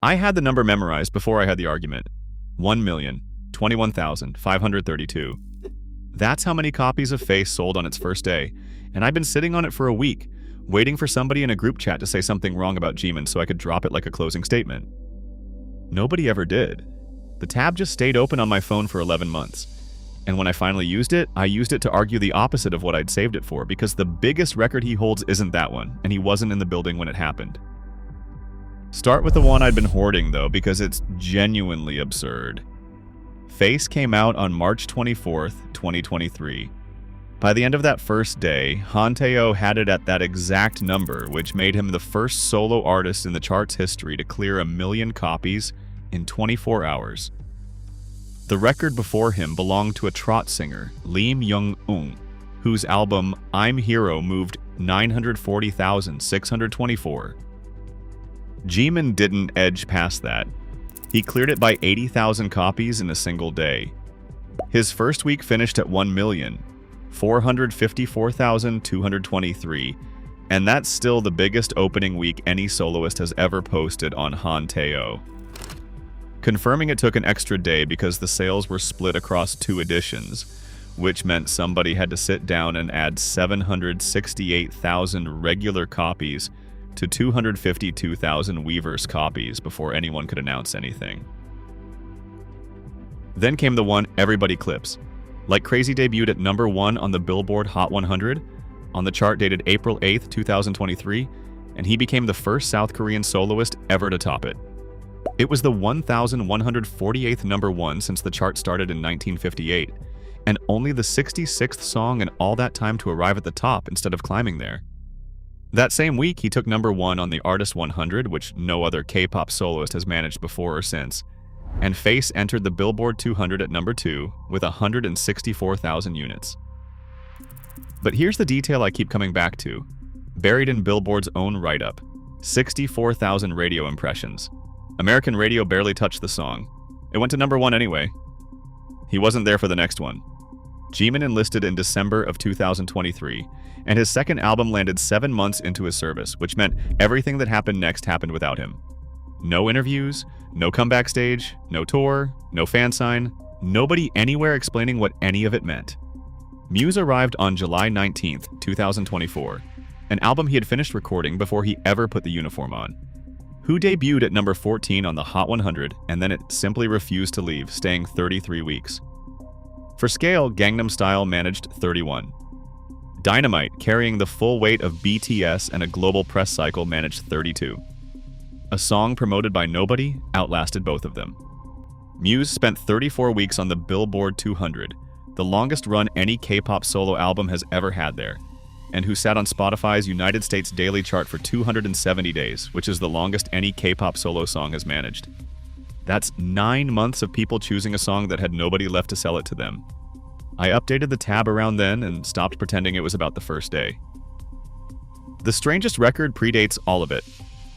I had the number memorized before I had the argument. 1,021,532. That's how many copies of Face sold on its first day, and I'd been sitting on it for a week, waiting for somebody in a group chat to say something wrong about Jimin so I could drop it like a closing statement. Nobody ever did. The tab just stayed open on my phone for 11 months. And when I finally used it, I used it to argue the opposite of what I'd saved it for, because the biggest record he holds isn't that one, and he wasn't in the building when it happened. Start with the one I'd been hoarding, though, because it's genuinely absurd. Face came out on March 24th, 2023. By the end of that first day, Hanteo had it at that exact number, which made him the first solo artist in the chart's history to clear 1 million copies in 24 hours. The record before him belonged to a trot singer, Lim Young-eun, whose album I'm Hero moved 940,624. Jimin didn't edge past that. He cleared it by 80,000 copies in a single day. His first week finished at 1,454,223, and that's still the biggest opening week any soloist has ever posted on Hanteo. Confirming it took an extra day because the sales were split across 2 editions, which meant somebody had to sit down and add 768,000 regular copies to 252,000 Weverse copies before anyone could announce anything. Then came the one everybody clips. Like Crazy debuted at number 1 on the Billboard Hot 100, on the chart dated April 8th, 2023, and he became the first South Korean soloist ever to top it. It was the 1,148th number 1 since the chart started in 1958, and only the 66th song in all that time to arrive at the top instead of climbing there. That same week, he took number 1 on the Artist 100, which no other K-pop soloist has managed before or since, and Face entered the Billboard 200 at number 2 with 164,000 units. But here's the detail I keep coming back to, buried in Billboard's own write-up: 64,000 radio impressions. American radio barely touched the song. It went to number 1 anyway. He wasn't there for the next one. Jimin enlisted in December of 2023, and his second album landed 7 months into his service, which meant everything that happened next happened without him. No interviews, no comeback stage, no tour, no fan sign, nobody anywhere explaining what any of it meant. MUSE arrived on July 19th, 2024, an album he had finished recording before he ever put the uniform on. Who debuted at number 14 on the Hot 100, and then it simply refused to leave, staying 33 weeks. For scale, Gangnam Style managed 31. Dynamite, carrying the full weight of BTS and a global press cycle, managed 32. A song promoted by nobody outlasted both of them. MUSE spent 34 weeks on the Billboard 200, the longest run any K-pop solo album has ever had there, and who sat on Spotify's United States daily chart for 270 days, which is the longest any K-pop solo song has managed. That's 9 months of people choosing a song that had nobody left to sell it to them. I updated the tab around then and stopped pretending it was about the first day. The strangest record predates all of it.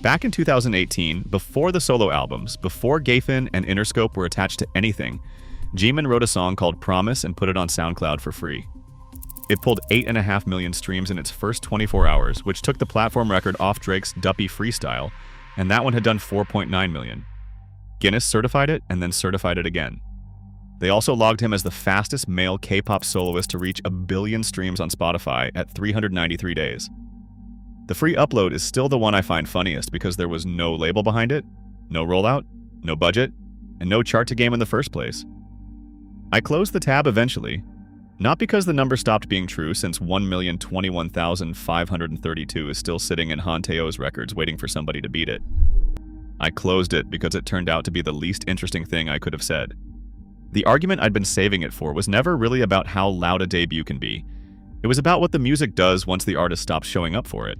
Back in 2018, before the solo albums, before Geffen and Interscope were attached to anything, Jimin wrote a song called Promise and put it on SoundCloud for free. It pulled 8.5 million streams in its first 24 hours, which took the platform record off Drake's Duppy Freestyle, and that one had done 4.9 million. Guinness certified it and then certified it again. They also logged him as the fastest male K-pop soloist to reach 1 billion streams on Spotify at 393 days. The free upload is still the one I find funniest because there was no label behind it, no rollout, no budget, and no chart to game in the first place. I closed the tab eventually, not because the number stopped being true, since 1,021,532 is still sitting in Hanteo's records waiting for somebody to beat it. I closed it because it turned out to be the least interesting thing I could have said. The argument I'd been saving it for was never really about how loud a debut can be. It was about what the music does once the artist stops showing up for it.